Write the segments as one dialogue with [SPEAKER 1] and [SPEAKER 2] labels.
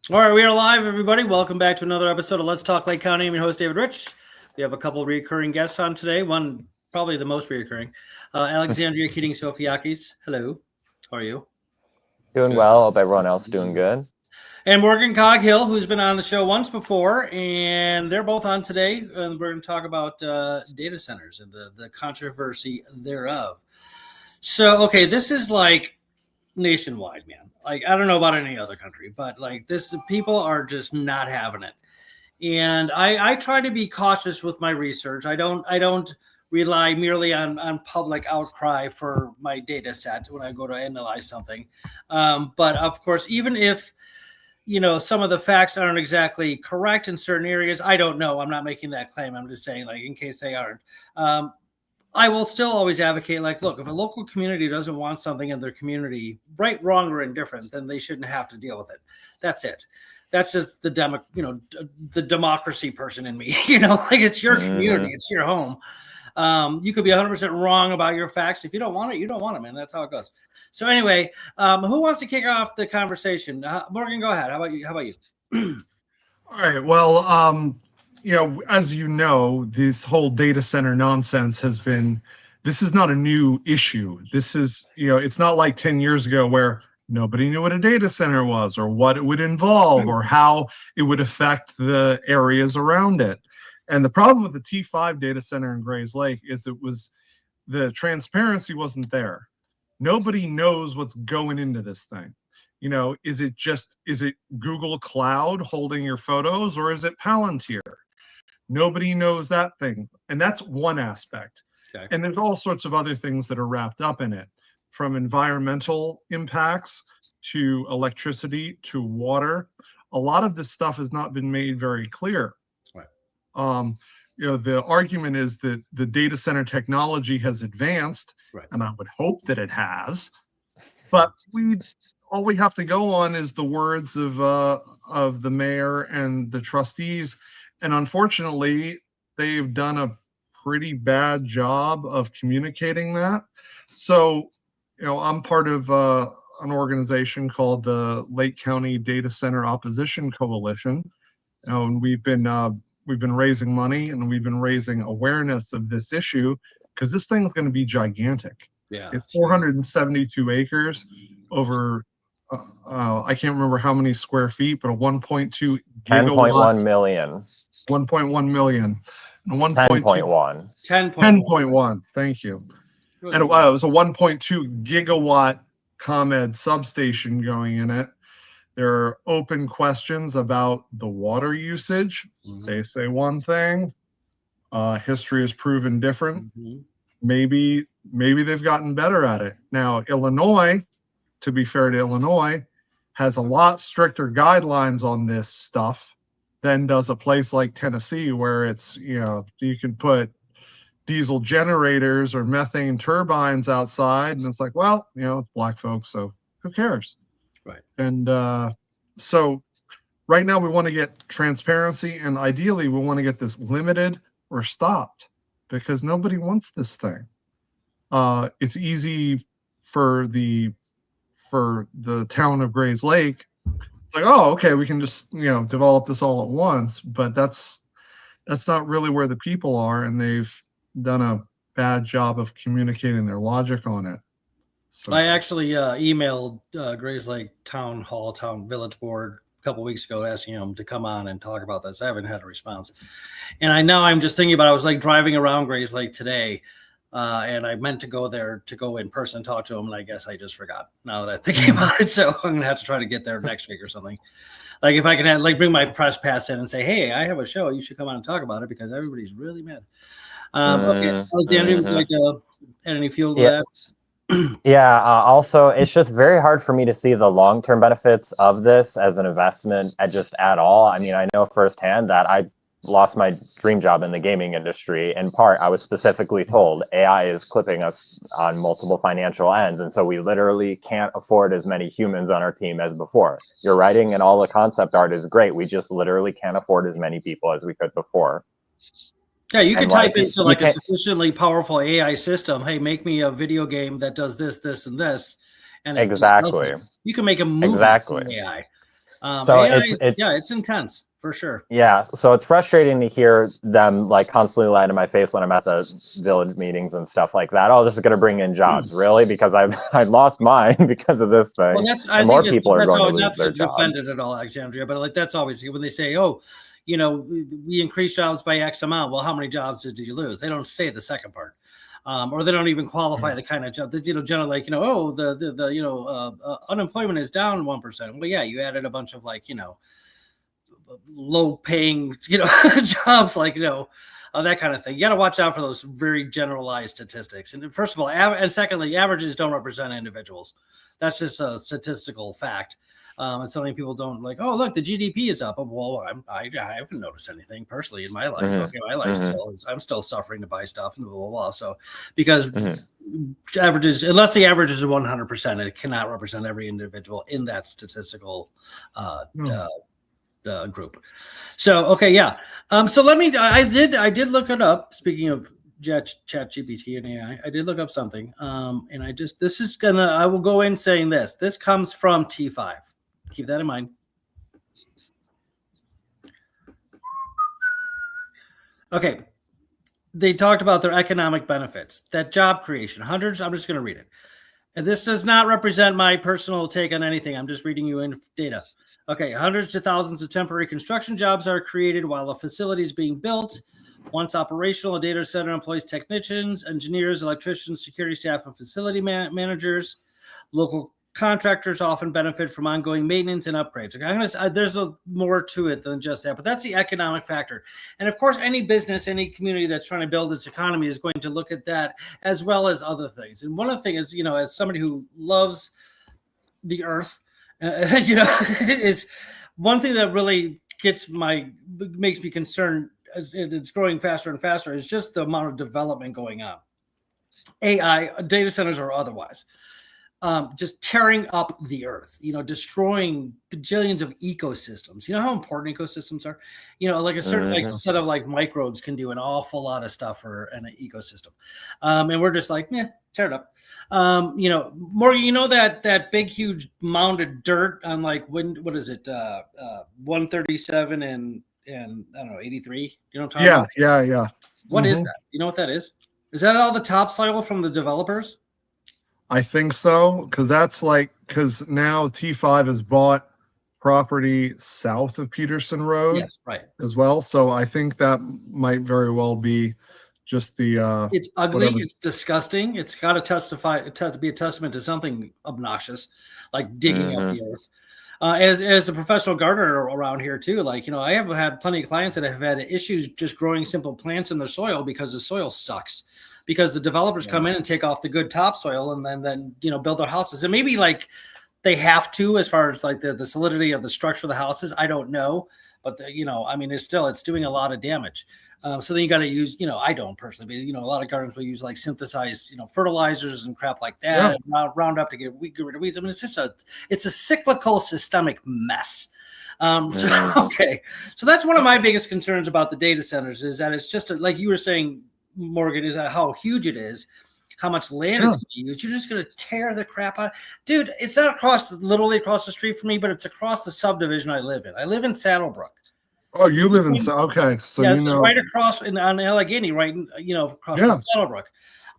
[SPEAKER 1] All right, we are live, everybody. Welcome back to another episode of Let's Talk Lake County. I'm your host, David Rich. We have a couple of recurring guests on today. One, probably the most recurring, Alexandria, Keating, Sofiakis. Hello. How are you?
[SPEAKER 2] Doing well. Hope everyone else doing good.
[SPEAKER 1] And Morgan Coghill, who's been on the show once before, and they're both on today. And we're going to talk about data centers and the controversy thereof. So, okay, this is like nationwide, man. Like, I don't know about any other country, but like this, people are just not having it. And I try to be cautious with my research. I don't rely merely on public outcry for my data set when I go to analyze something. But of course, even if some of the facts aren't exactly correct in certain areas, I don't know. I'm not making that claim. I'm just saying, like, in case they aren't. I will still always advocate, like, look, if a local community doesn't want something in their community, right, wrong, or indifferent, then they shouldn't have to deal with it. That's it. That's just the democracy person in me. Like, it's your community, it's your home. You could be 100% wrong about your facts. If you don't want it, you don't want it, man. That's how it goes. So anyway, who wants to kick off the conversation? Morgan, go ahead. How about you?
[SPEAKER 3] All right. Well, as you know, this whole data center nonsense this is not a new issue. This is, it's not like 10 years ago where nobody knew what a data center was or what it would involve or how it would affect the areas around it. And the problem with the T5 data center in Grays Lake is the transparency wasn't there. Nobody knows what's going into this thing. Is it Google Cloud holding your photos, or is it Palantir? Nobody knows that thing. And that's one aspect. Okay. And there's all sorts of other things that are wrapped up in it, from environmental impacts to electricity to water. A lot of this stuff has not been made very clear. Right. The argument is that the data center technology has advanced, right, and I would hope that it has, but all we have to go on is the words of the mayor and the trustees. And unfortunately, they've done a pretty bad job of communicating that. So, I'm part of an organization called the Lake County Data Center Opposition Coalition. And we've been raising money, and we've been raising awareness of this issue, because this thing's going to be gigantic. Yeah, it's 472 acres over. I can't remember how many square feet, but a 1.2 gigawatts.
[SPEAKER 2] 10.1 million.
[SPEAKER 3] 1.1 million.
[SPEAKER 2] 10.1.
[SPEAKER 3] 10.1. Thank you. Good. And it was a 1.2 gigawatt ComEd substation going in it. There are open questions about the water usage. Mm-hmm. They say one thing. History has proven different. Mm-hmm. Maybe they've gotten better at it. Now, Illinois, to be fair to Illinois, has a lot stricter guidelines on this stuff than does a place like Tennessee, where it's, you can put diesel generators or methane turbines outside, and it's like, well, it's black folks, so who cares? Right. And so right now we want to get transparency, and ideally we want to get this limited or stopped, because nobody wants this thing. It's easy for the town of Grays Lake. It's like, oh, okay, we can just develop this all at once, but that's not really where the people are, and they've done a bad job of communicating their logic on it. So
[SPEAKER 1] I actually emailed Grays Lake Town Village Board a couple weeks ago, asking them to come on and talk about this. I haven't had a response, and I'm just thinking about. I was like driving around Grays Lake today. And I meant to go there to go in person, talk to him, and I guess I just forgot now that I think about it. So I'm gonna have to try to get there next week or something. Like, if I can bring my press pass in and say, hey, I have a show, you should come on and talk about it, because everybody's really mad. Okay, Alexandria, would you like to add any fuel to that?
[SPEAKER 2] Yeah. Also, it's just very hard for me to see the long-term benefits of this as an investment at all. I mean, I know firsthand that I lost my dream job in the gaming industry. In part, I was specifically told AI is clipping us on multiple financial ends, and so we literally can't afford as many humans on our team as before. Your writing and all the concept art is great. We just literally can't afford as many people as we could before.
[SPEAKER 1] Yeah, you could type into like a sufficiently powerful AI system. Hey, make me a video game that does this, this, and this, and
[SPEAKER 2] exactly.
[SPEAKER 1] You can make a movie
[SPEAKER 2] exactly
[SPEAKER 1] from AI.
[SPEAKER 2] So
[SPEAKER 1] AI
[SPEAKER 2] it's
[SPEAKER 1] is, yeah, it's intense for sure.
[SPEAKER 2] yeah, so it's frustrating to hear them like constantly lie to my face when I'm at the village meetings and stuff like that. Oh, this is going to bring in jobs, really? Because I've lost mine because of this
[SPEAKER 1] Well,
[SPEAKER 2] thing,
[SPEAKER 1] I
[SPEAKER 2] and
[SPEAKER 1] think
[SPEAKER 2] more people are
[SPEAKER 1] that's
[SPEAKER 2] going to
[SPEAKER 1] all,
[SPEAKER 2] lose
[SPEAKER 1] not to
[SPEAKER 2] their
[SPEAKER 1] defend
[SPEAKER 2] jobs.
[SPEAKER 1] it at all, Alexandria, but like that's always when they say, oh, we increased jobs by X amount. Well, how many jobs did you lose? They don't say the second part. Or they don't even qualify the kind of job that, generally like, oh, the unemployment is down 1%. Well, yeah, you added a bunch of like, low paying, jobs, like, that kind of thing. You got to watch out for those very generalized statistics. And first of all, and secondly, averages don't represent individuals. That's just a statistical fact. And so many people don't like, oh, look, the GDP is up. Well, I haven't noticed anything personally in my life.
[SPEAKER 2] Mm-hmm.
[SPEAKER 1] Okay, my life still is, I'm still suffering to buy stuff and blah, blah, blah. So because averages, unless the average is 100%, it cannot represent every individual in that statistical group. So, okay, yeah. So I did look it up. Speaking of Chat GPT and AI, I did look up something. And I will go in saying this. This comes from T5. Keep that in mind. Okay. They talked about their economic benefits, that job creation, hundreds. I'm just going to read it. And this does not represent my personal take on anything. I'm just reading you in data. Okay, hundreds to thousands of temporary construction jobs are created while a facility is being built. Once operational, a data center employs technicians, engineers, electricians, security staff, and facility managers. Local contractors often benefit from ongoing maintenance and upgrades. Okay, there's more to it than just that, but that's the economic factor. And of course, any business, any community that's trying to build its economy is going to look at that as well as other things. And one of the things is, as somebody who loves the earth, is one thing that really makes me concerned as it's growing faster and faster is just the amount of development going on. AI, data centers or otherwise. Just tearing up the earth, destroying bajillions of ecosystems. You know how important ecosystems are? Like a certain like set of like microbes can do an awful lot of stuff for an ecosystem. And we're just like, tear it up. Morgan, that big, huge mound of dirt on like, what is it? 137 and I don't know, 83. You know what I'm talking about?
[SPEAKER 3] Yeah.
[SPEAKER 1] What is that? You know what that is? Is that all the topsoil from the developers?
[SPEAKER 3] I think so, because now T5 has bought property south of Peterson Road.
[SPEAKER 1] Yes, right.
[SPEAKER 3] As well. So I think that might very well be just the
[SPEAKER 1] it's ugly, it's disgusting. It's got to be a testament to something obnoxious, like digging up the earth. As a professional gardener around here too, like, I have had plenty of clients that have had issues just growing simple plants in their soil because the soil sucks. Because the developers come in and take off the good topsoil and then build their houses. And maybe like they have to, as far as like the solidity of the structure of the houses, I don't know. But it's doing a lot of damage. So then you got to use, I don't personally, but a lot of gardens will use like synthesized, fertilizers and crap like that, and round up to get rid of weeds. I mean, it's a cyclical systemic mess. Okay. So that's one of my biggest concerns about the data centers is that it's just like you were saying, Morgan, is how huge it is, how much land it's going to use. You're just going to tear the crap out. Dude, it's not literally across the street from me, but it's across the subdivision I live in. I live in Saddlebrook.
[SPEAKER 3] Oh, you live in okay. So
[SPEAKER 1] this is right across on Allegheny, right? Across from Saddlebrook.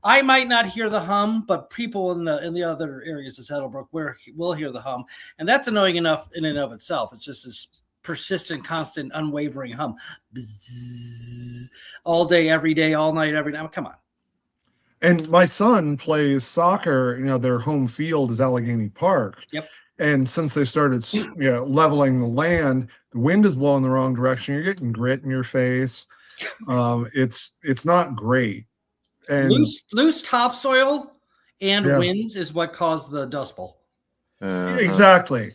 [SPEAKER 1] I might not hear the hum, but people in the other areas of Saddlebrook will hear the hum, and that's annoying enough in and of itself. It's just this persistent, constant, unwavering hum, bzzz, all day, every day, all night, every night. Come on.
[SPEAKER 3] And my son plays soccer. Their home field is Allegheny Park.
[SPEAKER 1] Yep.
[SPEAKER 3] And since they started, leveling the land, the wind is blowing the wrong direction. You're getting grit in your face. It's not great. And
[SPEAKER 1] loose topsoil and winds is what caused the Dust Bowl.
[SPEAKER 3] Exactly.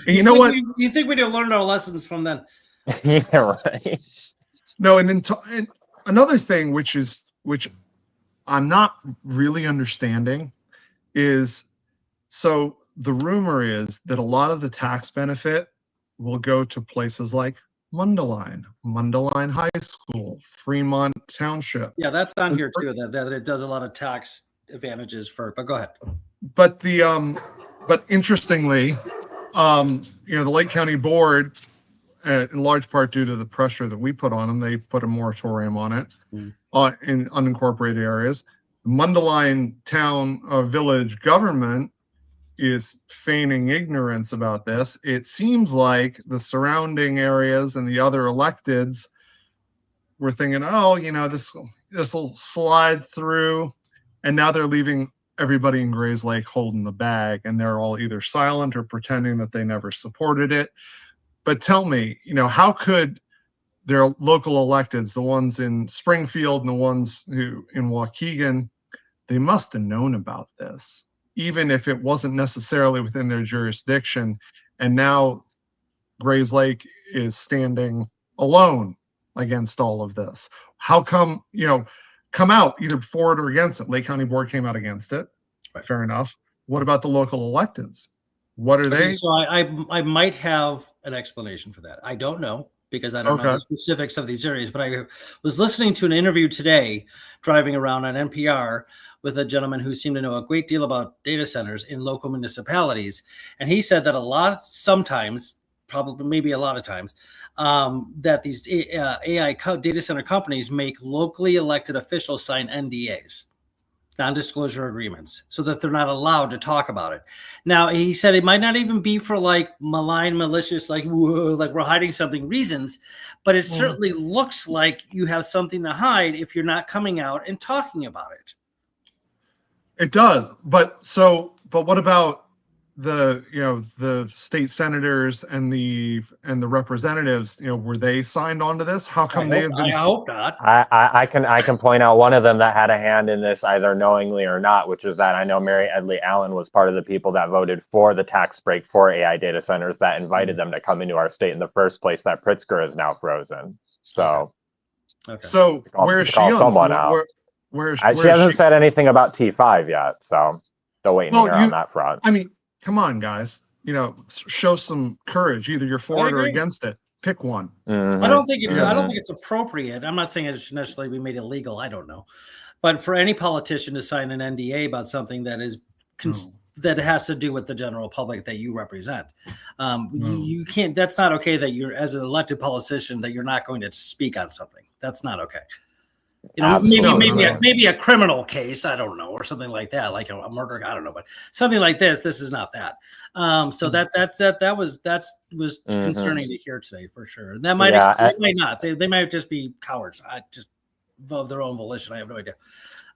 [SPEAKER 3] You know what?
[SPEAKER 1] You think we didn't learn our lessons from then?
[SPEAKER 2] Yeah, right.
[SPEAKER 3] No, and another thing which I'm not really understanding is, so the rumor is that a lot of the tax benefit will go to places like Mundelein High School, Fremont Township.
[SPEAKER 1] Yeah, that's on here too. That it does a lot of tax advantages but go ahead.
[SPEAKER 3] But But interestingly, the Lake County Board, in large part due to the pressure that we put on them, they put a moratorium on it in unincorporated areas. Mundelein town village government is feigning ignorance about this. It seems like the surrounding areas and the other electeds were thinking, oh, this will slide through, and now they're leaving everybody in Grays Lake holding the bag, and they're all either silent or pretending that they never supported it. But tell me, how could their local electeds, the ones in Springfield and the ones who in Waukegan, they must have known about this, even if it wasn't necessarily within their jurisdiction. And now Grays Lake is standing alone against all of this. How come, come out either for it or against it? Lake County Board came out against it. Right. Fair enough. What about the local electeds? What are they?
[SPEAKER 1] So I might have an explanation for that. I don't know, because I don't know the specifics of these areas, but I was listening to an interview today driving around on NPR with a gentleman who seemed to know a great deal about data centers in local municipalities. And he said that sometimes, probably maybe a lot of times, that these AI data center companies make locally elected officials sign NDAs, non-disclosure agreements, so that they're not allowed to talk about it. Now, he said it might not even be for like malign, malicious, like we're hiding something reasons, but it certainly looks like you have something to hide if you're not coming out and talking about it.
[SPEAKER 3] It does, but what about the state senators and the representatives? Were they signed on to this? How come they have been?
[SPEAKER 1] I hope not.
[SPEAKER 2] I can point out one of them that had a hand in this, either knowingly or not, which is that I know Mary Edley Allen was part of the people that voted for the tax break for AI data centers that invited them to come into our state in the first place. That Pritzker is now frozen. So,
[SPEAKER 3] so where is she on?
[SPEAKER 2] She hasn't said anything about T5 yet, so still waiting to hear on that front.
[SPEAKER 3] I mean, come on, guys. Show some courage. Either you're for it or against it. Pick one.
[SPEAKER 1] I don't think it's appropriate. I'm not saying it should necessarily be made illegal. I don't know, but for any politician to sign an NDA about something that is that has to do with the general public that you represent, you can't. That's not okay. That you're, as an elected politician, that you're not going to speak on something. That's not okay. Maybe a criminal case, I don't know, or something like that, like a murder, I don't know, but something like this is not that. So that was concerning to hear today, for sure. That might might not. They might just be cowards. I just of their own volition. I have no idea,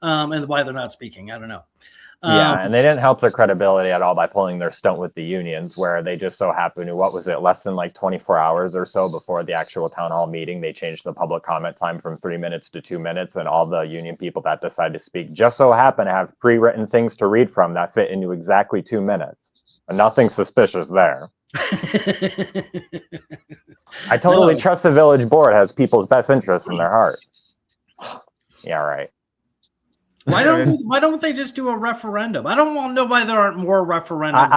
[SPEAKER 1] and why they're not speaking. I don't know.
[SPEAKER 2] And they didn't help their credibility at all by pulling their stunt with the unions, where they just so happened to, less than like 24 hours or so before the actual town hall meeting, they changed the public comment time from 3 minutes to 2 minutes, and all the union people that decided to speak just so happen to have pre-written things to read from that fit into exactly 2 minutes. And nothing suspicious there. I totally trust the village board has people's best interests in their heart. Yeah, right.
[SPEAKER 1] Why don't they just do a referendum? I don't want to know why there aren't more referendums.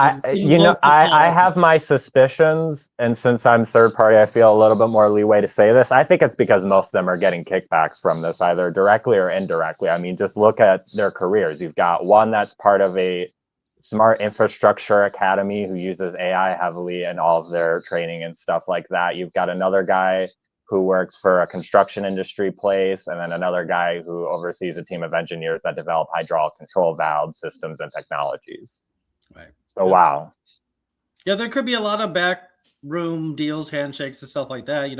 [SPEAKER 2] I have my suspicions, and since I'm third party, I feel a little bit more leeway to say this. I think it's because most of them are getting kickbacks from this, either directly or indirectly. I mean, just look at their careers. You've got one that's part of a smart infrastructure academy who uses AI heavily in all of their training and stuff like that. You've got another guy who works for a construction industry place, and then another guy who oversees a team of engineers that develop hydraulic control valve systems and technologies.
[SPEAKER 1] Right.
[SPEAKER 2] So, wow.
[SPEAKER 1] Yeah, there could be a lot of backroom deals, handshakes, and stuff like that.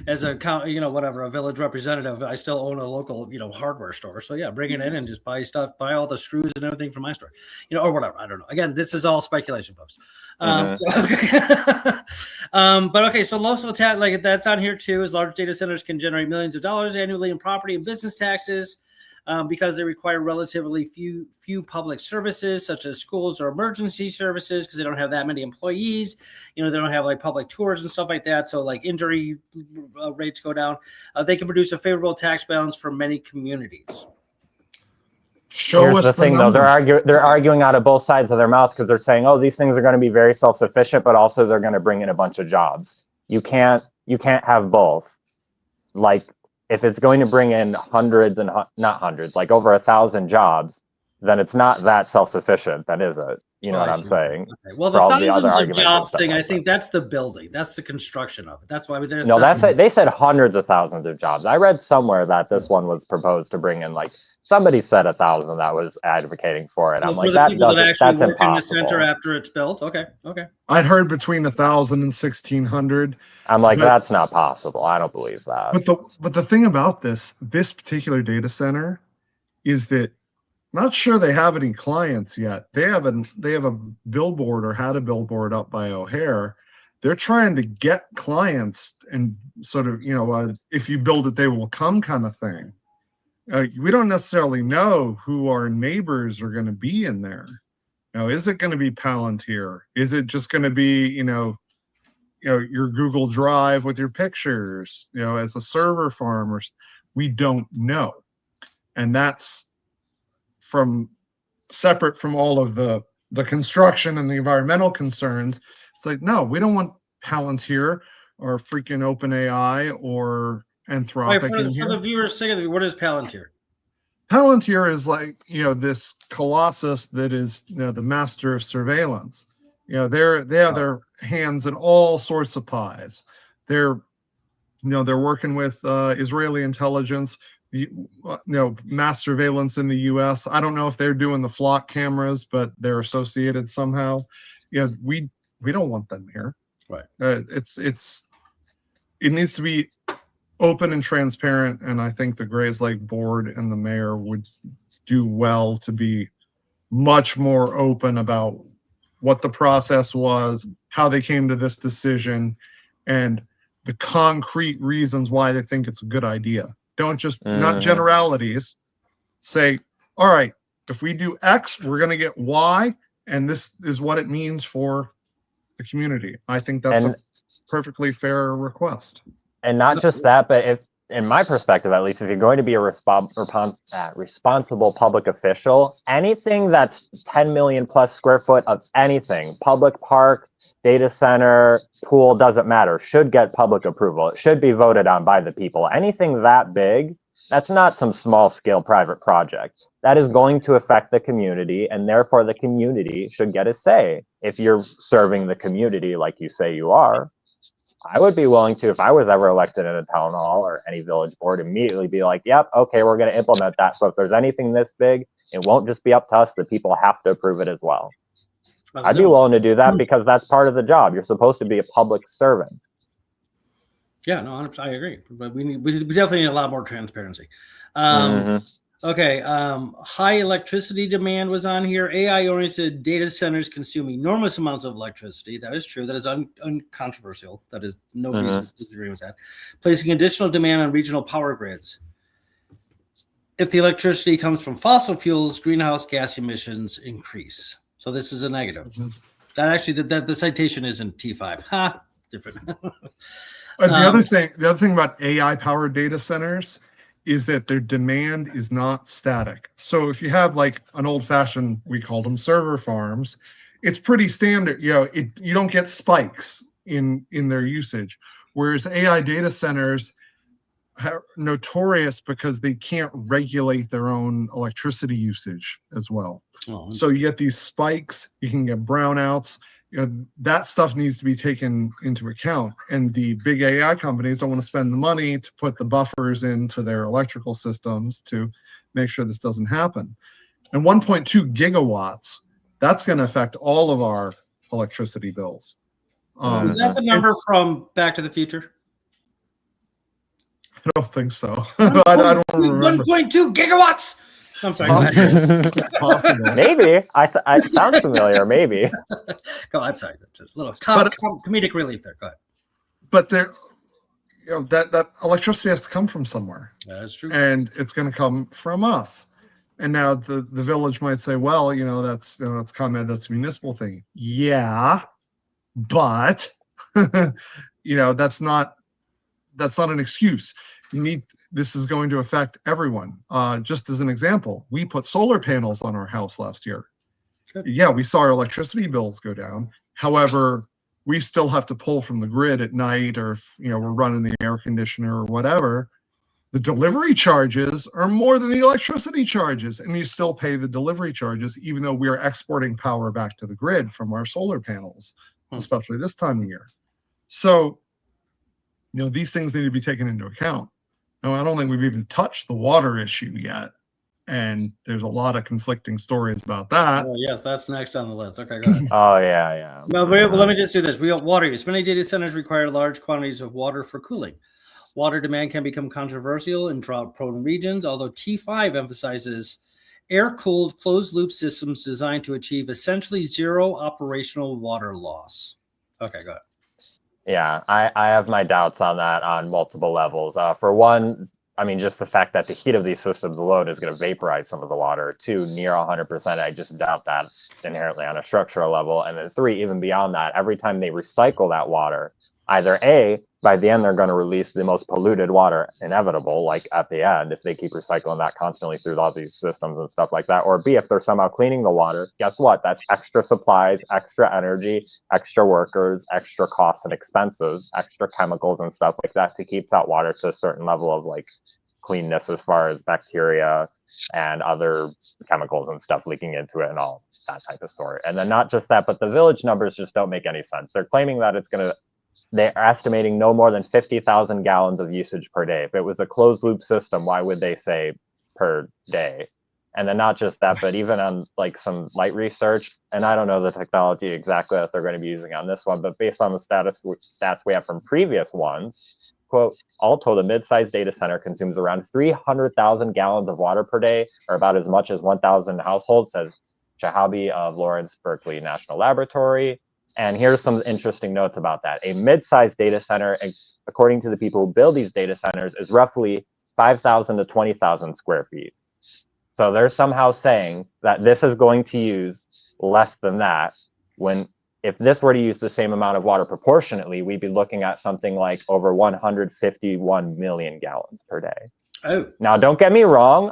[SPEAKER 1] As a a village representative, I still own a local hardware store. So yeah, bring it in and just buy all the screws and everything from my store, or whatever. I don't know. Again, this is all speculation, folks. But okay, so local tax, like that's on here too. Is large data centers can generate millions of dollars annually in property and business taxes. Because they require relatively few public services, such as schools or emergency services, because they don't have that many employees. They don't have like public tours and stuff like that. So like injury rates go down. They can produce a favorable tax balance for many communities.
[SPEAKER 2] Here's the thing, though. They're arguing out of both sides of their mouth, because they're saying, oh, these things are going to be very self-sufficient, but also they're going to bring in a bunch of jobs. You can't have both. Like, if it's going to bring in hundreds and not hundreds, like over 1,000 jobs, then it's not that self-sufficient, then is it? You know what
[SPEAKER 1] I
[SPEAKER 2] I'm
[SPEAKER 1] see.
[SPEAKER 2] saying?
[SPEAKER 1] Okay. Well,
[SPEAKER 2] For
[SPEAKER 1] the
[SPEAKER 2] all the other
[SPEAKER 1] thousands of
[SPEAKER 2] arguments and
[SPEAKER 1] jobs
[SPEAKER 2] stuff
[SPEAKER 1] thing, I
[SPEAKER 2] like
[SPEAKER 1] think
[SPEAKER 2] that.
[SPEAKER 1] that's the building. That's the construction of it. That's why
[SPEAKER 2] No, they said hundreds of thousands of jobs. I read somewhere that this one was proposed to bring in, like, somebody said 1,000 that was advocating for it. I'm
[SPEAKER 1] for
[SPEAKER 2] like,
[SPEAKER 1] the people that actually
[SPEAKER 2] that's
[SPEAKER 1] work in the center
[SPEAKER 2] impossible.
[SPEAKER 1] after it's built. Okay. Okay.
[SPEAKER 3] I'd heard between 1,000 and 1,600.
[SPEAKER 2] I'm like,
[SPEAKER 3] But
[SPEAKER 2] that's not possible. I don't believe that.
[SPEAKER 3] but the thing about this particular data center is that not sure they have any clients yet. They have a billboard or had a billboard up by O'Hare. They're trying to get clients and sort of, if you build it, they will come kind of thing. We don't necessarily know who our neighbors are going to be in there. Now, is it going to be Palantir? Is it just going to be, your Google Drive with your pictures, as a server farm? Or we don't know, and that's separate from all of the construction and the environmental concerns. It's like, no, we don't want Palantir or freaking OpenAI or Anthropic
[SPEAKER 1] for,
[SPEAKER 3] in
[SPEAKER 1] for
[SPEAKER 3] here.
[SPEAKER 1] the viewers' sake, what is Palantir?
[SPEAKER 3] Palantir is like, this colossus that is, the master of surveillance. They have their hands in all sorts of pies. They're working with Israeli intelligence, mass surveillance in the U.S. I don't know if they're doing the flock cameras, but they're associated somehow. We don't want them here.
[SPEAKER 1] Right.
[SPEAKER 3] It needs to be open and transparent, and I think the Grays Lake board and the mayor would do well to be much more open about what the process was, how they came to this decision, and the concrete reasons why they think it's a good idea. Don't just, not generalities, say, all right, if we do X, we're going to get Y, and this is what it means for the community. I think that's a perfectly fair request.
[SPEAKER 2] And not just that, but if, in my perspective at least, if you're going to be a responsible public official, anything that's 10 million plus square foot of anything, public park, data center, pool, doesn't matter, should get public approval. It should be voted on by the people. Anything that big, that's not some small scale private project. That is going to affect the community, and therefore the community should get a say. If you're serving the community like you say you are, I would be willing to, if I was ever elected in a town hall or any village board, immediately be like, yep, okay, we're going to implement that. So if there's anything this big, it won't just be up to us. The people have to approve it as well. I'd be willing to do that because that's part of the job. You're supposed to be a public servant.
[SPEAKER 1] Yeah, no, I agree. But we definitely need a lot more transparency. Okay, high electricity demand was on here. AI-oriented data centers consume enormous amounts of electricity. That is true. That is uncontroversial. That is nobody's disagreeing with that. Placing additional demand on regional power grids. If the electricity comes from fossil fuels, greenhouse gas emissions increase. So this is a negative. That actually, the citation isn't T5. Ha, different.
[SPEAKER 3] The other thing about AI-powered data centers is that their demand is not static. So if you have like an old-fashioned, we called them server farms, it's pretty standard. You don't get spikes in their usage. Whereas AI data centers are notorious because they can't regulate their own electricity usage as well. So you get these spikes, you can get brownouts. That stuff needs to be taken into account, and the big AI companies don't want to spend the money to put the buffers into their electrical systems to make sure this doesn't happen. And 1.2 gigawatts, that's going to affect all of our electricity bills.
[SPEAKER 1] Is that the number from Back to the Future?
[SPEAKER 3] I don't think so. I don't remember.
[SPEAKER 1] 1.2 gigawatts. I'm sorry.
[SPEAKER 3] Possible.
[SPEAKER 2] Maybe. It sounds familiar. Maybe.
[SPEAKER 1] I'm sorry. That's a little comedic relief there. Go ahead.
[SPEAKER 3] But there, that electricity has to come from somewhere.
[SPEAKER 1] That's true.
[SPEAKER 3] And it's going to come from us. And now the village might say, well, that's ComEd, that's a municipal thing. Yeah, but that's not an excuse. This is going to affect everyone. Just as an example, we put solar panels on our house last year. Good. Yeah, we saw our electricity bills go down. However, we still have to pull from the grid at night, or if we're running the air conditioner or whatever. The delivery charges are more than the electricity charges, and you still pay the delivery charges, even though we are exporting power back to the grid from our solar panels, especially this time of year. So, these things need to be taken into account. Now, I don't think we've even touched the water issue yet, and there's a lot of conflicting stories about that.
[SPEAKER 1] Oh, yes, that's next on the list. Okay, go ahead.
[SPEAKER 2] Oh, yeah.
[SPEAKER 1] Well, let me just do this. We got water use. Many data centers require large quantities of water for cooling. Water demand can become controversial in drought-prone regions, although T5 emphasizes air-cooled closed-loop systems designed to achieve essentially zero operational water loss. Okay, go ahead.
[SPEAKER 2] Yeah, I have my doubts on that on multiple levels. For one, I mean, just the fact that the heat of these systems alone is going to vaporize some of the water. Two, near 100%, I just doubt that inherently on a structural level. And then three, even beyond that, every time they recycle that water, either A, by the end, they're going to release the most polluted water inevitable, like at the end, if they keep recycling that constantly through all these systems and stuff like that. Or B, if they're somehow cleaning the water, guess what? That's extra supplies, extra energy, extra workers, extra costs and expenses, extra chemicals and stuff like that to keep that water to a certain level of like cleanness as far as bacteria and other chemicals and stuff leaking into it and all that type of story. And then not just that, but the village numbers just don't make any sense. They're claiming that they're estimating no more than 50,000 gallons of usage per day. If it was a closed loop system, why would they say per day? And then not just that, but even on like some light research, and I don't know the technology exactly that they're going to be using on this one, but based on the stats we have from previous ones, quote, all told, a mid-sized data center consumes around 300,000 gallons of water per day, or about as much as 1,000 households, says Chahabi of Lawrence Berkeley National Laboratory. And here's some interesting notes about that. A mid-sized data center, according to the people who build these data centers, is roughly 5,000 to 20,000 square feet. So they're somehow saying that this is going to use less than that, when if this were to use the same amount of water proportionately, we'd be looking at something like over 151 million gallons per day.
[SPEAKER 1] Oh.
[SPEAKER 2] Now, don't get me wrong.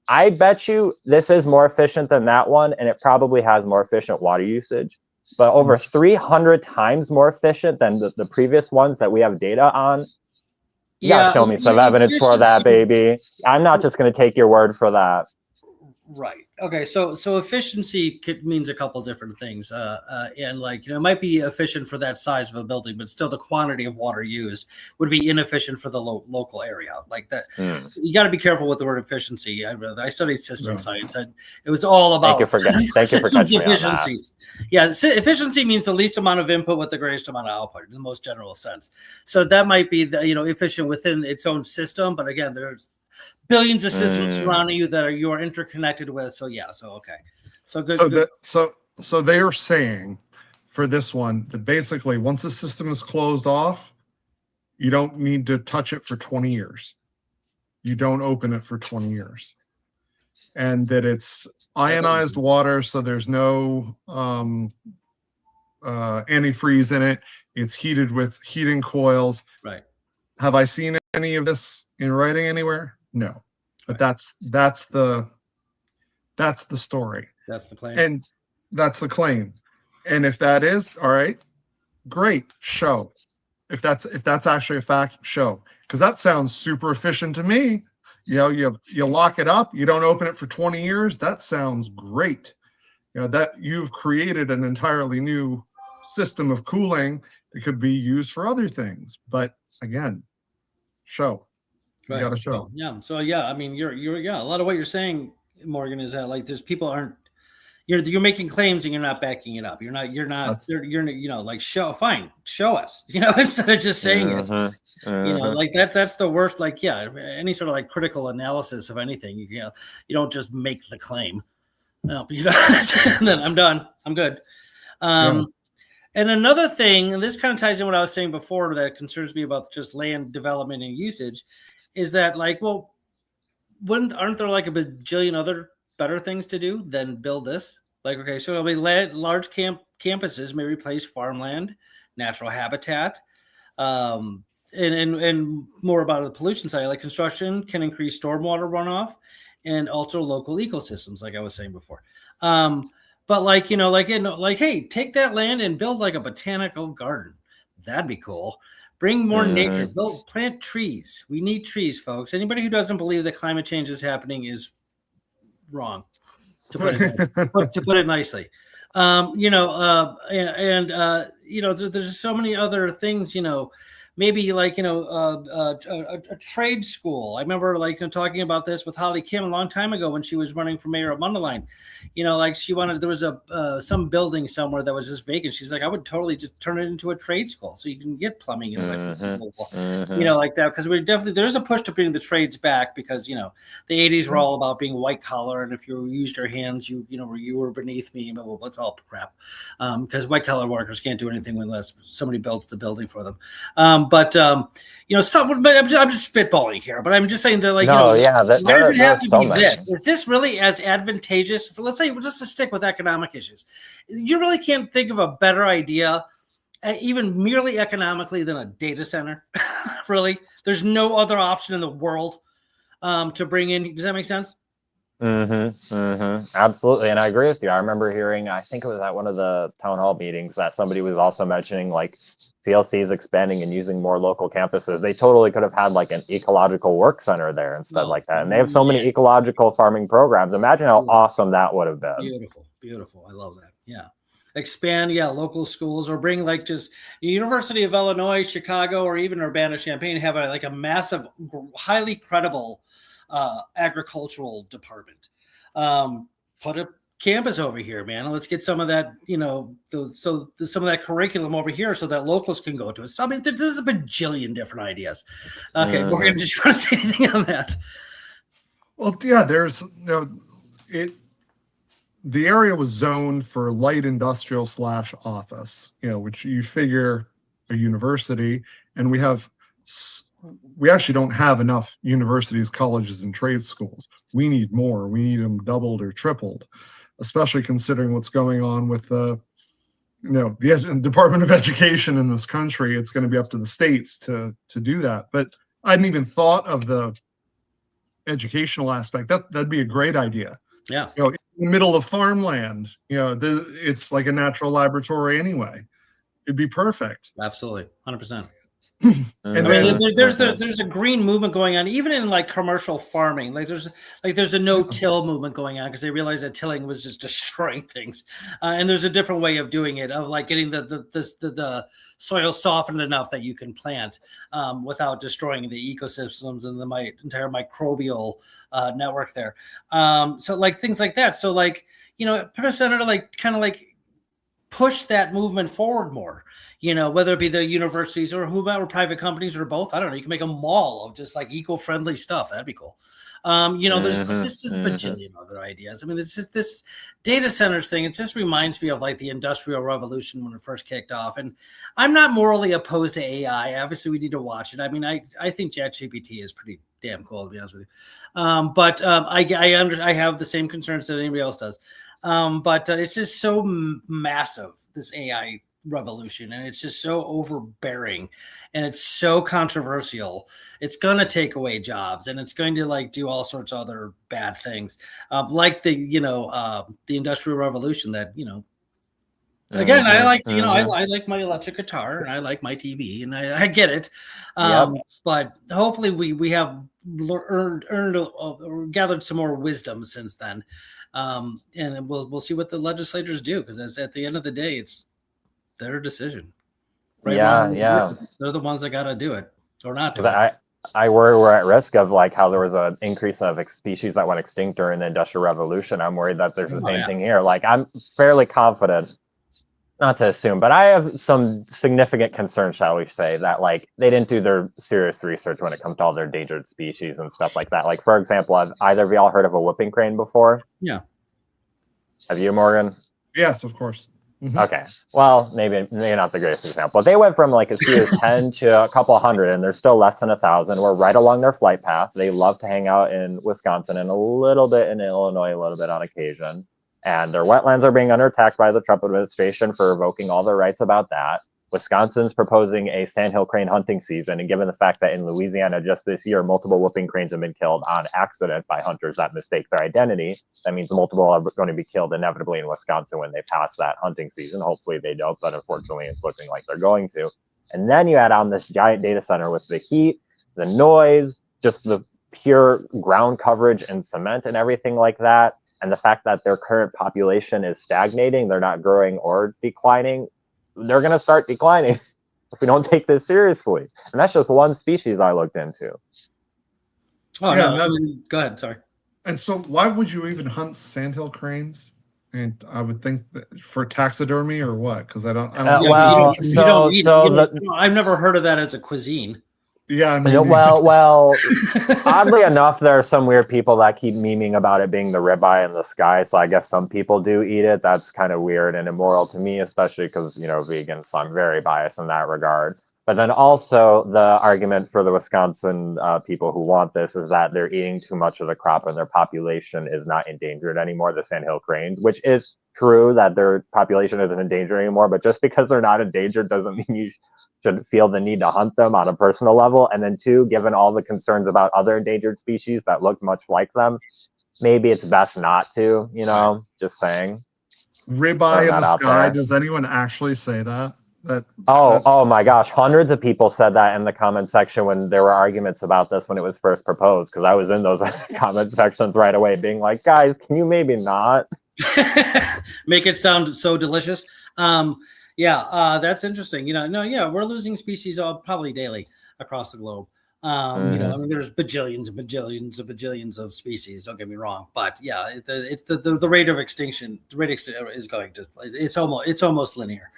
[SPEAKER 2] I bet you this is more efficient than that one, and it probably has more efficient water usage. But over 300 times more efficient than the previous ones that we have data on. You gotta show me some evidence for that, baby. I'm not just going to take your word for that.
[SPEAKER 1] Right. Okay. So efficiency means a couple different things. And like, it might be efficient for that size of a building, but still the quantity of water used would be inefficient for the local area. Like that, you got to be careful with the word efficiency. I studied system science, and it was all about systems efficiency. Yeah, efficiency means the least amount of input with the greatest amount of output in the most general sense. So that might be efficient within its own system, but again, there's billions of systems surrounding you that you are interconnected with. So yeah, okay, so good.
[SPEAKER 3] So they are saying for this one that basically once the system is closed off, you don't need to touch it for 20 years. You don't open it for 20 years, and that it's ionized water, so there's no antifreeze in it. It's heated with heating coils.
[SPEAKER 1] Right.
[SPEAKER 3] Have I seen any of this in writing anywhere? No, but that's the story.
[SPEAKER 1] That's the claim.
[SPEAKER 3] And that's the claim. And if that is all right, great, show. If that's actually a fact, show. Because that sounds super efficient to me. You lock it up, you don't open it for 20 years. That sounds great. That you've created an entirely new system of cooling that could be used for other things. But again, show. You got to show.
[SPEAKER 1] Yeah. So yeah, I mean, you're a lot of what you're saying, Morgan, is that like there's people aren't. You're making claims and you're not backing it up. You're not like show us, instead of just saying it. Like that's the worst. Like, yeah, any sort of like critical analysis of anything, you don't just make the claim. No, then I'm done. I'm good. And another thing, and this kind of ties in what I was saying before that concerns me about just land development and usage, is that like, well, aren't there like a bajillion other better things to do than build this? Like, okay, so large campuses may replace farmland, natural habitat, and more about the pollution side, like construction can increase stormwater runoff and alter local ecosystems, like I was saying before. But hey, take that land and build like a botanical garden. That'd be cool. Bring more nature. Plant trees. We need trees, folks. Anybody who doesn't believe that climate change is happening is wrong, to put it nicely. There's so many other things, maybe like, a trade school. I remember talking about this with Holly Kim a long time ago when she was running for mayor of Mundelein. She wanted, there was some building somewhere that was just vacant. She's like, I would totally just turn it into a trade school so you can get plumbing and electrical, like that. Because there's a push to bring the trades back because, the 80s were all about being white collar. And if you used your hands, you were beneath me. Well, that's all crap. Because white collar workers can't do anything unless somebody builds the building for them. But I'm just spitballing here. But I'm just saying that, why does it have to be this? Is this really as advantageous? Let's say, just to stick with economic issues, you really can't think of a better idea, even merely economically, than a data center. Really, there's no other option in the world to bring in. Does that make sense?
[SPEAKER 2] Absolutely. And I agree with you. I remember hearing, I think it was at one of the town hall meetings, that somebody was also mentioning CLC is expanding and using more local campuses. They totally could have had an ecological work center there instead like that. And they have so many ecological farming programs. Imagine how awesome that would have been.
[SPEAKER 1] Beautiful. I love that. Yeah. Expand, local schools, or bring just the University of Illinois, Chicago, or even Urbana-Champaign have a massive, highly credible agricultural department. Put a campus over here, man, and let's get some of that, some of that curriculum over here so that locals can go to it. So, I mean, there's a bajillion different ideas. Okay, Morgan, did you want to say anything on that?
[SPEAKER 3] Well, yeah, there's the area was zoned for light industrial / office, which you figure a university, and we actually don't have enough universities, colleges, and trade schools. We need more. We need them doubled or tripled, especially considering what's going on with the Department of Education in this country. It's going to be up to the states to do that. But I hadn't even thought of the educational aspect. That'd be a great idea.
[SPEAKER 1] Yeah.
[SPEAKER 3] In the middle of farmland, it's like a natural laboratory anyway. It'd be perfect.
[SPEAKER 1] Absolutely. 100%.
[SPEAKER 3] And
[SPEAKER 1] there's a green movement going on, even in commercial farming. There's a no-till movement going on because they realized that tilling was just destroying things, and there's a different way of doing it, of getting the soil softened enough that you can plant without destroying the ecosystems and the entire microbial network there. So things like that. So put a center to push that movement forward more, whether it be the universities or whomever, private companies or both. I don't know. You can make a mall of just eco-friendly stuff. That'd be cool. There's just a bajillion other ideas. I mean, it's just this data centers thing. It just reminds me of the Industrial Revolution when it first kicked off. And I'm not morally opposed to AI. Obviously, we need to watch it. I mean, I think ChatGPT is pretty damn cool, to be honest with you. But I have the same concerns that anybody else does. But it's just so massive, this AI revolution, and it's just so overbearing, and it's so controversial. It's going to take away jobs, and it's going to do all sorts of other bad things, like the Industrial Revolution that, again, I like, I like my electric guitar and I like my TV, and I get it. But hopefully we have gathered some more wisdom since then. And we'll see what the legislators do, because at the end of the day, it's their decision. Right? They're the ones that got to do it or not do it.
[SPEAKER 2] I worry we're at risk of how there was an increase of species that went extinct during the Industrial Revolution. I'm worried that there's the same thing here. I'm fairly confident, not to assume, but I have some significant concerns, shall we say, that they didn't do their serious research when it comes to all their endangered species and stuff like that. For example, have either of y'all heard of a whooping crane before?
[SPEAKER 1] Yeah.
[SPEAKER 2] Have you, Morgan?
[SPEAKER 3] Yes, of course. Mm-hmm.
[SPEAKER 2] Okay. Well, maybe not the greatest example. They went from as few as 10 to a couple hundred, and they're still less than 1,000. We're right along their flight path. They love to hang out in Wisconsin and a little bit in Illinois, a little bit on occasion. And their wetlands are being under attack by the Trump administration for revoking all their rights about that. Wisconsin's proposing a sandhill crane hunting season, and given the fact that in Louisiana just this year, multiple whooping cranes have been killed on accident by hunters that mistake their identity, that means multiple are going to be killed inevitably in Wisconsin when they pass that hunting season. Hopefully they don't, but unfortunately it's looking like they're going to. And then you add on this giant data center with the heat, the noise, just the pure ground coverage and cement and everything like that. And the fact that their current population is stagnating, they're not growing or declining, they're going to start declining if we don't take this seriously. And that's just one species I looked into.
[SPEAKER 1] Oh, yeah, no. Go ahead. Sorry.
[SPEAKER 3] And so why would you even hunt sandhill cranes? And I would think that for taxidermy or what? Because I don't.
[SPEAKER 1] I've never heard of that as a cuisine.
[SPEAKER 3] Yeah. I
[SPEAKER 2] mean, oddly enough, there are some weird people that keep memeing about it being the ribeye in the sky. So I guess some people do eat it. That's kind of weird and immoral to me, especially because, vegan. So I'm very biased in that regard. But then also the argument for the Wisconsin people who want this is that they're eating too much of the crop and their population is not endangered anymore, the sandhill cranes, which is true that their population isn't endangered anymore. But just because they're not endangered doesn't mean you should feel the need to hunt them on a personal level. And then two, given all the concerns about other endangered species that look much like them, maybe it's best not to, just saying.
[SPEAKER 3] Ribeye in the sky, does anyone actually say that?
[SPEAKER 2] Oh my gosh, hundreds of people said that in the comment section when there were arguments about this when it was first proposed, because I was in those comment sections right away being like, guys, can you maybe not
[SPEAKER 1] make it sound so delicious? That's interesting. We're losing species probably daily across the globe. There's bajillions and bajillions and bajillions of species. Don't get me wrong, but yeah, it's the rate of extinction. The rate is going to it's almost linear.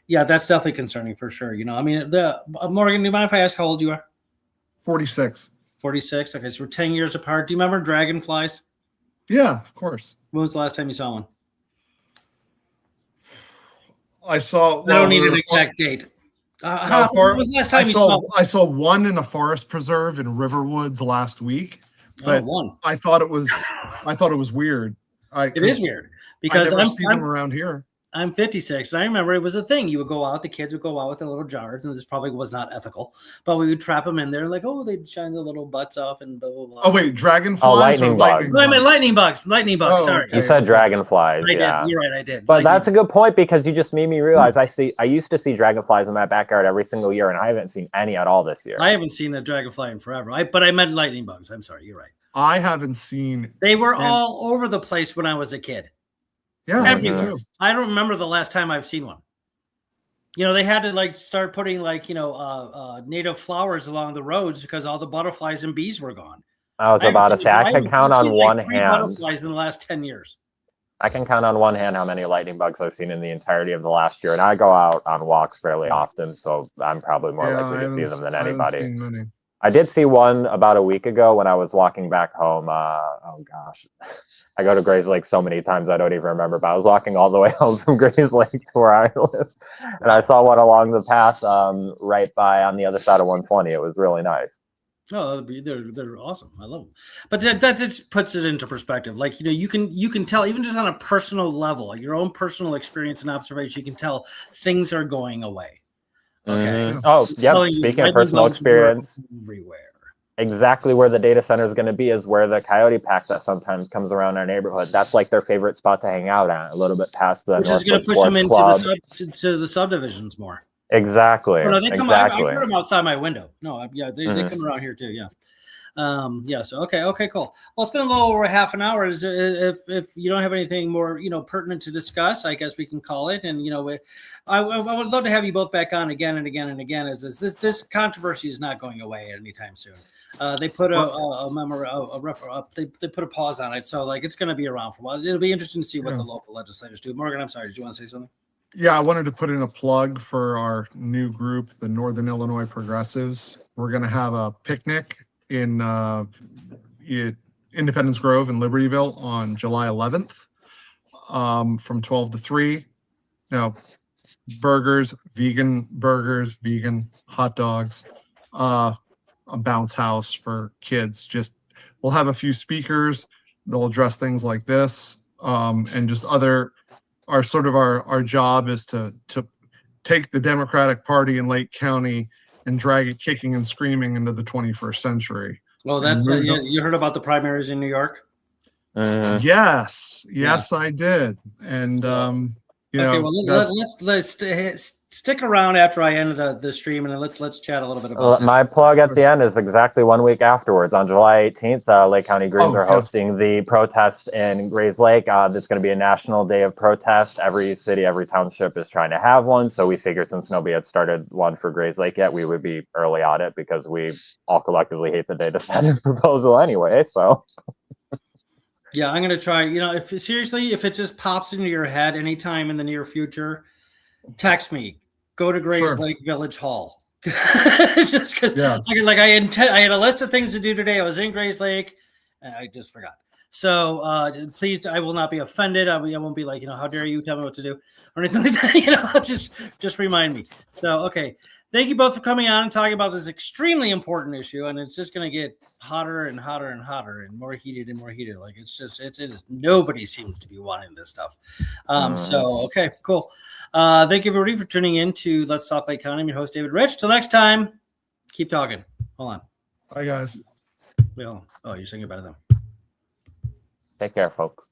[SPEAKER 1] That's definitely concerning for sure. Morgan, do you mind if I ask how old you are?
[SPEAKER 3] 46.
[SPEAKER 1] 46. Okay, so we're 10 years apart. Do you remember dragonflies?
[SPEAKER 3] Yeah, of course.
[SPEAKER 1] When was the last time you saw one?
[SPEAKER 3] I
[SPEAKER 1] don't need an exact date.
[SPEAKER 3] When was the last time you saw one? I saw one in a forest preserve in Riverwoods last week. But one. I thought it was weird.
[SPEAKER 1] It is weird because
[SPEAKER 3] I never see them around here.
[SPEAKER 1] I'm 56, and I remember it was a thing. You would go out, the kids would go out with their little jars, and this probably was not ethical, but we would trap them in there, like, they'd shine their little butts off and blah, blah, blah.
[SPEAKER 3] Oh, wait, dragonflies or lightning bugs?
[SPEAKER 1] I mean, lightning bugs, sorry.
[SPEAKER 2] Okay. You said dragonflies,
[SPEAKER 1] I did, you're right, I did.
[SPEAKER 2] But that's a good point, because you just made me realize I used to see dragonflies in my backyard every single year, and I haven't seen any at all this year.
[SPEAKER 1] I haven't seen a dragonfly in forever, but I meant lightning bugs. I'm sorry, you're right.
[SPEAKER 3] I haven't seen...
[SPEAKER 1] They were all over the place when I was a kid.
[SPEAKER 3] Yeah, me too.
[SPEAKER 1] I don't remember the last time I've seen one. They had to start putting native flowers along the roads because all the butterflies and bees were gone.
[SPEAKER 2] I was about to say I can count on one hand.
[SPEAKER 1] Butterflies in the last 10 years.
[SPEAKER 2] I can count on one hand how many lightning bugs I've seen in the entirety of the last year, and I go out on walks fairly often, so I'm probably more likely to see them than anybody.
[SPEAKER 3] I haven't seen many.
[SPEAKER 2] I did see one about a week ago when I was walking back home. Oh gosh, I go to Grays Lake so many times I don't even remember, but I was walking all the way home from Grays Lake to where I live, and I saw one along the path right by on the other side of 120. It was really nice.
[SPEAKER 1] Oh, they're awesome. I love them. But that just puts it into perspective. You can tell, even just on a personal level, your own personal experience and observation, you can tell things are going away. Okay.
[SPEAKER 2] Mm-hmm. Oh, yeah. Speaking of personal experience,
[SPEAKER 1] everywhere.
[SPEAKER 2] Exactly where the data center is going to be is where the coyote pack that sometimes comes around our neighborhood. That's like their favorite spot to hang out at, a little bit past the.
[SPEAKER 1] Which is going to push them into the subdivisions more.
[SPEAKER 2] Exactly.
[SPEAKER 1] Oh, no, they come out. I heard them outside my window. No, they come around here too. Yeah. So okay, cool. Well, it's been a little over half an hour. If you don't have anything more pertinent to discuss, I guess we can call it. And I would love to have you both back on again and again and again. As this controversy is not going away anytime soon. They put they put a pause on it, so it's going to be around for a while. It'll be interesting to see what the local legislators do. Morgan, I'm sorry, did you want to say something?
[SPEAKER 3] Yeah, I wanted to put in a plug for our new group, the Northern Illinois Progressives. We're going to have a picnic in Independence Grove in Libertyville on July 11th from 12 to 3. Burgers, vegan hot dogs, a bounce house for kids. We'll have a few speakers. They'll address things like this and just other. Our job is to take the Democratic Party in Lake County and drag it kicking and screaming into the 21st century.
[SPEAKER 1] Well, that's you heard about the primaries in New York?
[SPEAKER 3] Yes, I did. And
[SPEAKER 1] let's stick around after I end the stream, and then let's chat a little bit about that.
[SPEAKER 2] My plug at the end is exactly 1 week afterwards. On July 18th, Lake County Greens are hosting the protest in Grays Lake. There's going to be a national day of protest. Every city, every township is trying to have one. So we figured since nobody had started one for Grays Lake yet, we would be early on it because we all collectively hate the data center proposal anyway. So.
[SPEAKER 1] Yeah, I'm going to try. If it just pops into your head anytime in the near future, text me. Go to Grays Lake Village Hall. Just because, I had a list of things to do today. I was in Grays Lake, and I just forgot. So please, I will not be offended. I won't be like, how dare you tell me what to do or anything like that. Just remind me. So, okay. Thank you both for coming on and talking about this extremely important issue. And it's just going to get hotter and hotter and hotter and more heated and more heated. Like it is, nobody seems to be wanting this stuff. So, okay, cool. Thank you everybody for tuning in to Let's Talk Lake County. I'm your host, David Rich. Till next time, keep talking. Hold on.
[SPEAKER 3] Bye, guys.
[SPEAKER 1] Oh, you're saying goodbye to them.
[SPEAKER 2] Take care, folks.